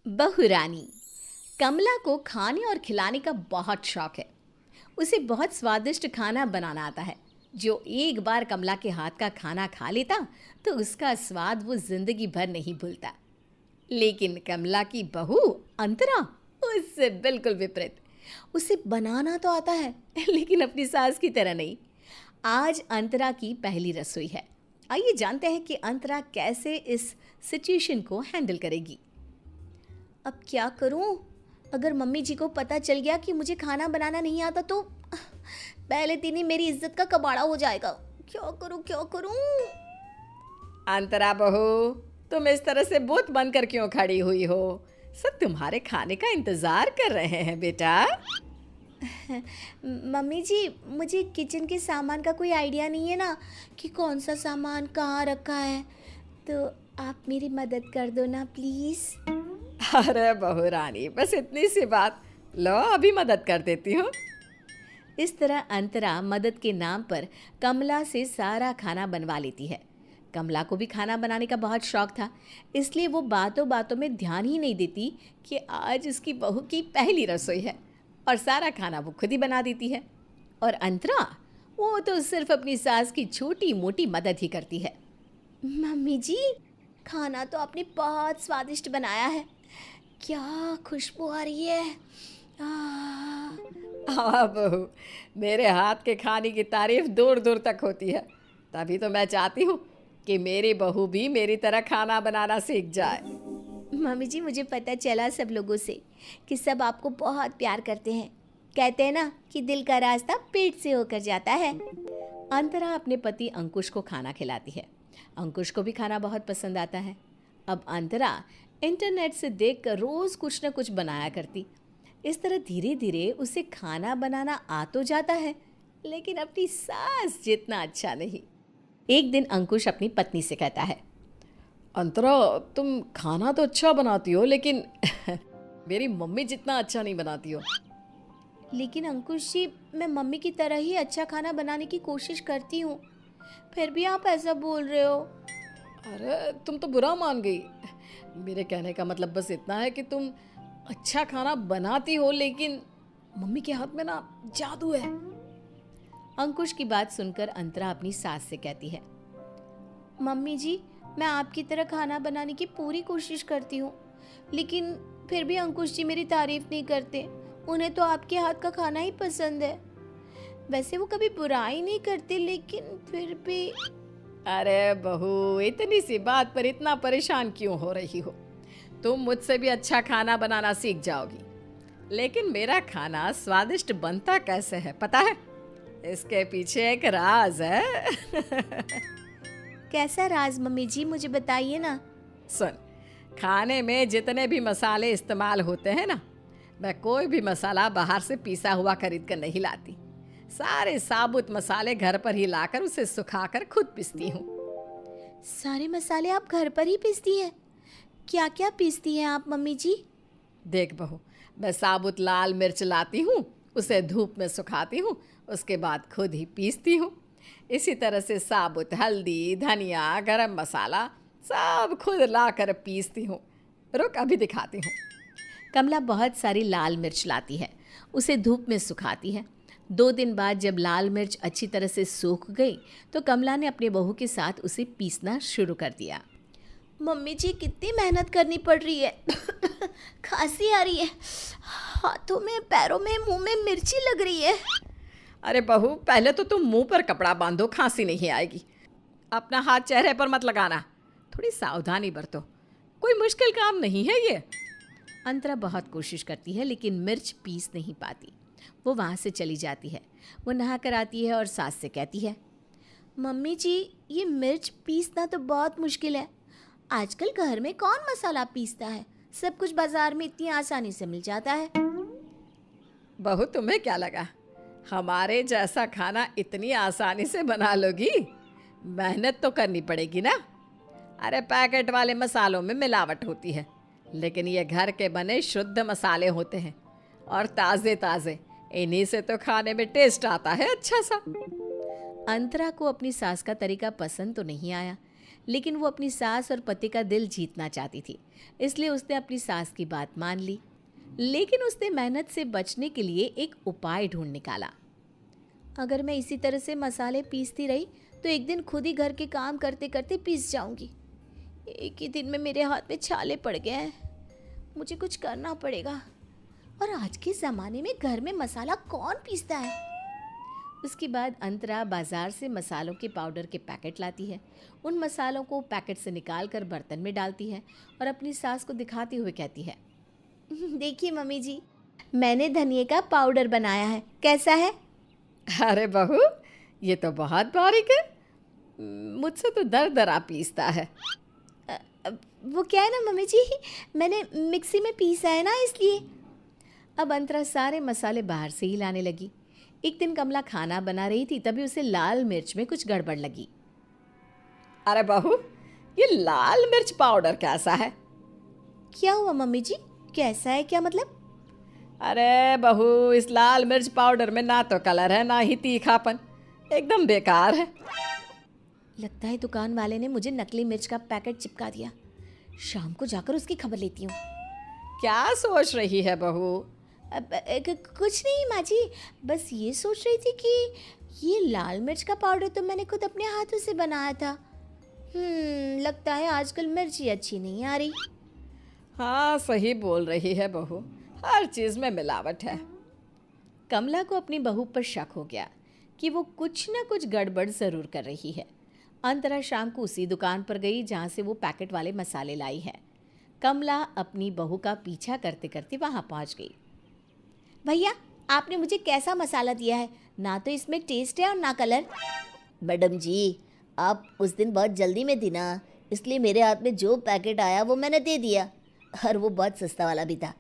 बहुरानी। कमला को खाने और खिलाने का बहुत शौक है। उसे बहुत स्वादिष्ट खाना बनाना आता है। जो एक बार कमला के हाथ का खाना खा लेता तो उसका स्वाद वो जिंदगी भर नहीं भूलता। लेकिन कमला की बहू अंतरा उससे बिल्कुल विपरीत। उसे बनाना तो आता है लेकिन अपनी सास की तरह नहीं। आज अंतरा की पहली रसोई है। आइए जानते हैं कि अंतरा कैसे इस सिचुएशन को हैंडल करेगी। अब क्या करूं? अगर मम्मी जी को पता चल गया कि मुझे खाना बनाना नहीं आता तो पहले दिन ही मेरी इज्जत का कबाड़ा हो जाएगा। क्या करूं? अंतरा बहू, तुम इस तरह से बुत बनकर क्यों खड़ी हुई हो? सब तुम्हारे खाने का इंतजार कर रहे हैं बेटा। मम्मी जी, मुझे किचन के सामान का कोई आइडिया नहीं है ना कि कौन सा सामान कहाँ रखा है, तो आप मेरी मदद कर दो ना प्लीज़। अरे बहू रानी, बस इतनी सी बात, लो अभी मदद कर देती हूँ। इस तरह अंतरा मदद के नाम पर कमला से सारा खाना बनवा लेती है। कमला को भी खाना बनाने का बहुत शौक था, इसलिए वो बातों बातों में ध्यान ही नहीं देती कि आज उसकी बहू की पहली रसोई है और सारा खाना वो खुद ही बना देती है। और अंतरा, वो तो सिर्फ अपनी सास की छोटी मोटी मदद ही करती है। मम्मी जी, खाना तो आपने बहुत स्वादिष्ट बनाया है। क्या खुशबू आ रही है। हाँ बहू, मेरे हाथ के खाने की तारीफ दूर दूर तक होती है। तभी तो मैं चाहती हूँ कि मेरी बहू भी मेरी तरह खाना बनाना सीख जाए। मम्मी जी, मुझे पता चला सब लोगों से कि सब आपको बहुत प्यार करते हैं। कहते हैं ना कि दिल का रास्ता पेट से होकर जाता है। अंतरा अपने पति अंकुश को खाना खिलाती है। अंकुश को भी खाना बहुत पसंद आता है। अब अंतरा इंटरनेट से देखकर रोज़ कुछ न कुछ बनाया करती। इस तरह धीरे धीरे उसे खाना बनाना आ तो जाता है, लेकिन अपनी सास जितना अच्छा नहीं। एक दिन अंकुश अपनी पत्नी से कहता है, अंतरा, तुम खाना तो अच्छा बनाती हो लेकिन मेरी मम्मी जितना अच्छा नहीं बनाती हो। लेकिन अंकुश जी, मैं मम्मी की तरह ही अच्छा खाना बनाने की कोशिश करती हूँ, फिर भी आप ऐसा बोल रहे हो। अरे तुम तो बुरा मान गई। मेरे कहने का मतलब बस इतना है कि तुम अच्छा खाना बनाती हो, लेकिन मम्मी के हाथ में ना जादू है। अंकुश की बात सुनकर अंतरा अपनी सास से कहती है, मम्मी जी, मैं आपकी तरह खाना बनाने की पूरी कोशिश करती हूँ, लेकिन फिर भी अंकुश जी मेरी तारीफ नहीं करते। उन्हें तो आपके हाथ का खाना ही पसंद है। वैसे वो कभी बुराई नहीं करते, लेकिन फिर भी। अरे बहू, इतनी सी बात पर इतना परेशान क्यों हो रही हो? तुम मुझसे भी अच्छा खाना बनाना सीख जाओगी। लेकिन मेरा खाना स्वादिष्ट बनता कैसे है पता है? इसके पीछे एक राज है। कैसा राज मम्मी जी, मुझे बताइए ना। सुन, खाने में जितने भी मसाले इस्तेमाल होते हैं ना, मैं कोई भी मसाला बाहर से पीसा हुआ खरीद कर नहीं लाती। सारे साबुत मसाले घर पर ही लाकर उसे सुखाकर खुद पीसती हूँ। सारे मसाले आप घर पर ही पीसती हैं? क्या क्या पीसती हैं आप मम्मी जी? देख बहू, मैं साबुत लाल मिर्च लाती हूँ, उसे धूप में सुखाती हूँ, उसके बाद खुद ही पीसती हूँ। इसी तरह से साबुत हल्दी, धनिया, गरम मसाला सब खुद लाकर पीसती हूँ। रुक, अभी दिखाती हूँ। कमला बहुत सारी लाल मिर्च लाती है, उसे धूप में सुखाती है। 2 दिन बाद जब लाल मिर्च अच्छी तरह से सूख गई तो कमला ने अपने बहू के साथ उसे पीसना शुरू कर दिया। मम्मी जी, कितनी मेहनत करनी पड़ रही है। खांसी आ रही है, हाथों में, पैरों में, मुंह में मिर्ची लग रही है। अरे बहू, पहले तो तुम मुंह पर कपड़ा बांधो, खांसी नहीं आएगी। अपना हाथ चेहरे पर मत लगाना, थोड़ी सावधानी बरतो, कोई मुश्किल काम नहीं है ये। अंतरा बहुत कोशिश करती है लेकिन मिर्च पीस नहीं पाती। वो वहाँ से चली जाती है। वो नहा कर आती है और सास से कहती है, मम्मी जी, ये मिर्च पीसना तो बहुत मुश्किल है। आजकल घर में कौन मसाला पीसता है? सब कुछ बाजार में इतनी आसानी से मिल जाता है। बहू, तुम्हें क्या लगा हमारे जैसा खाना इतनी आसानी से बना लोगी? मेहनत तो करनी पड़ेगी ना। अरे पैकेट वाले मसालों में मिलावट होती है, लेकिन ये घर के बने शुद्ध मसाले होते हैं और ताज़े ताज़े। इन्हीं से तो खाने में टेस्ट आता है अच्छा सा। अंतरा को अपनी सास का तरीका पसंद तो नहीं आया, लेकिन वो अपनी सास और पति का दिल जीतना चाहती थी, इसलिए उसने अपनी सास की बात मान ली। लेकिन उसने मेहनत से बचने के लिए एक उपाय ढूंढ निकाला। अगर मैं इसी तरह से मसाले पीसती रही तो एक दिन खुद ही घर के काम करते करते पीस जाऊंगी। एक ही दिन में मेरे हाथ में छाले पड़ गए हैं। मुझे कुछ करना पड़ेगा। और आज के ज़माने में घर में मसाला कौन पीसता है? उसके बाद अंतरा बाजार से मसालों के पाउडर के पैकेट लाती है। उन मसालों को पैकेट से निकाल कर बर्तन में डालती है और अपनी सास को दिखाते हुए कहती है, देखिए मम्मी जी, मैंने धनिए का पाउडर बनाया है, कैसा है? अरे बहू, ये तो बहुत बारीक है। मुझसे तो दर दरा पीसता है। वो क्या है ना मम्मी जी, मैंने मिक्सी में पीसा है ना, इसलिए। अब अंतरा सारे मसाले बाहर से ही लाने लगी। एक दिन कमला खाना बना रही थी, तभी उसे लाल मिर्च में कुछ गड़बड़ लगी। अरे बहू, ये लाल मिर्च पाउडर कैसा है? क्या हुआ मम्मी जी, कैसा है, क्या मतलब? अरे बहू, इस लाल मिर्च पाउडर में ना तो कलर है ना ही तीखापन, एकदम बेकार है। लगता है दुकान वाले ने मुझे नकली मिर्च का पैकेट चिपका दिया। शाम को जाकर उसकी खबर लेती हूँ। क्या सोच रही है बहू? कुछ नहीं माँ जी, बस ये सोच रही थी कि ये लाल मिर्च का पाउडर तो मैंने खुद अपने हाथों से बनाया था। लगता है आजकल मिर्ची अच्छी नहीं आ रही। हाँ, सही बोल रही है बहू, हर चीज़ में मिलावट है। कमला को अपनी बहू पर शक हो गया कि वो कुछ न कुछ गड़बड़ ज़रूर कर रही है। अंतरा शाम को उसी दुकान पर गई जहाँ से वो पैकेट वाले मसाले लाई है। कमला अपनी बहू का पीछा करते करते वहाँ पहुँच गई। भैया, आपने मुझे कैसा मसाला दिया है? ना तो इसमें टेस्ट है और ना कलर। मैडम जी, आप उस दिन बहुत जल्दी में थी ना, इसलिए मेरे हाथ में जो पैकेट आया वो मैंने दे दिया, और वो बहुत सस्ता वाला भी था।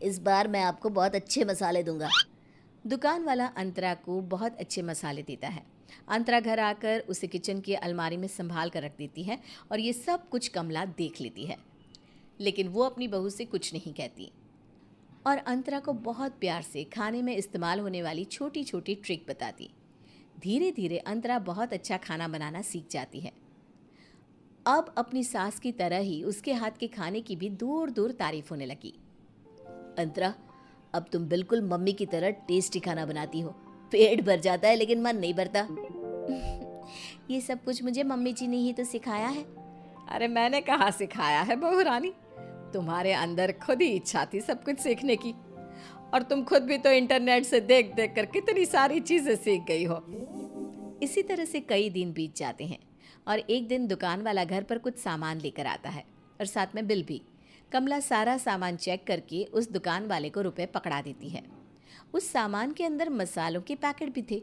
इस बार मैं आपको बहुत अच्छे मसाले दूंगा। दुकान वाला अंतरा को बहुत अच्छे मसाले देता है। अंतरा घर आकर उसे किचन की अलमारी में संभाल कर रख देती है और ये सब कुछ कमला देख लेती है, लेकिन वो अपनी बहू से कुछ नहीं कहती और अंतरा को बहुत प्यार से खाने में इस्तेमाल होने वाली छोटी छोटी ट्रिक बताती। धीरे धीरे अंतरा बहुत अच्छा खाना बनाना सीख जाती है। अब अपनी सास की तरह ही उसके हाथ के खाने की भी दूर दूर तारीफ होने लगी। अंतरा, अब तुम बिल्कुल मम्मी की तरह टेस्टी खाना बनाती हो। पेट भर जाता है लेकिन मन नहीं भरता। ये सब कुछ मुझे मम्मी जी ने ही तो सिखाया है। अरे मैंने कहाँ सिखाया है बहू रानी, तुम्हारे अंदर खुद ही इच्छा थी सब कुछ सीखने की, और तुम खुद भी तो इंटरनेट से देख देख कर कितनी सारी चीजें सीख गई हो। इसी तरह से कई दिन बीत जाते हैं और एक दिन दुकान वाला घर पर कुछ सामान लेकर आता है और साथ में बिल भी। कमला सारा सामान चेक करके उस दुकान वाले को रुपए पकड़ा देती है। उस सामान के अंदर मसालों के पैकेट भी थे।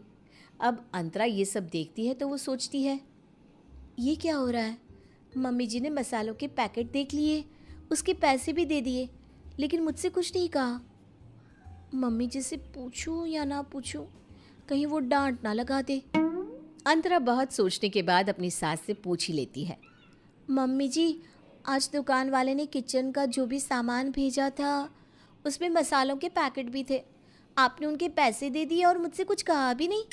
अब अंतरा ये सब देखती है तो वो सोचती है, ये क्या हो रहा है? मम्मी जी ने मसालों के पैकेट देख लिए, उसके पैसे भी दे दिए, लेकिन मुझसे कुछ नहीं कहा। मम्मी जी से पूछूं या ना पूछूं, कहीं वो डांट ना लगा दे। अंतरा बहुत सोचने के बाद अपनी सास से पूछ ही लेती है, मम्मी जी, आज दुकान वाले ने किचन का जो भी सामान भेजा था उसमें मसालों के पैकेट भी थे। आपने उनके पैसे दे दिए और मुझसे कुछ कहा भी नहीं।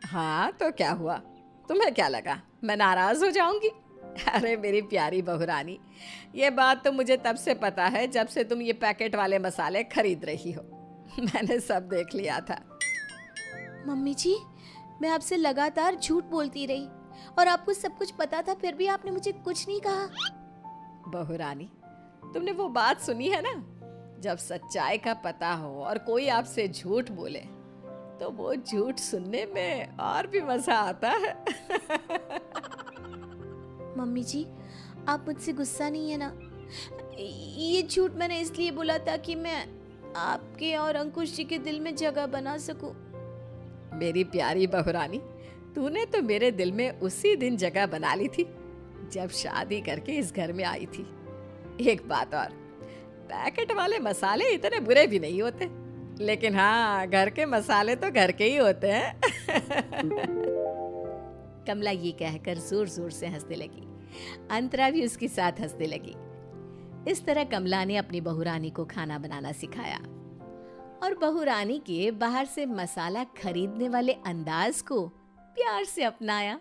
हाँ तो क्या हुआ, तुम्हें क्या लगा मैं नाराज हो जाऊंगी? अरे मेरी प्यारी बहुरानी, ये बात तो मुझे तब से पता है जब से तुम ये पैकेट वाले मसाले खरीद रही हो। मैंने सब देख लिया था। मम्मी जी, मैं आपसे लगातार झूठ बोलती रही और आपको सब कुछ पता था, फिर भी आपने मुझे कुछ नहीं कहा। बहुरानी, तुमने वो बात सुनी है ना, जब सच्चाई का पता हो और कोई आपसे झूठ बोले तो वो झूठ सुनने में और भी मजा आता है। मम्मी जी, आप मुझसे गुस्सा नहीं है ना? ये झूठ मैंने इसलिए बोला था कि मैं आपके और अंकुश जी के दिल में जगह बना सकूं। मेरी प्यारी बहुरानी, तूने तो मेरे दिल में उसी दिन जगह बना ली थी जब शादी करके इस घर में आई थी। एक बात और, पैकेट वाले मसाले इतने बुरे भी नहीं होते, लेकिन हाँ, घर के मसाले तो घर के ही होते हैं। कमला ये कहकर जोर जोर से हंसने लगी। अंतरा भी उसके साथ हंसने लगी। इस तरह कमला ने अपनी बहुरानी को खाना बनाना सिखाया और बहुरानी के बाहर से मसाला खरीदने वाले अंदाज को प्यार से अपनाया।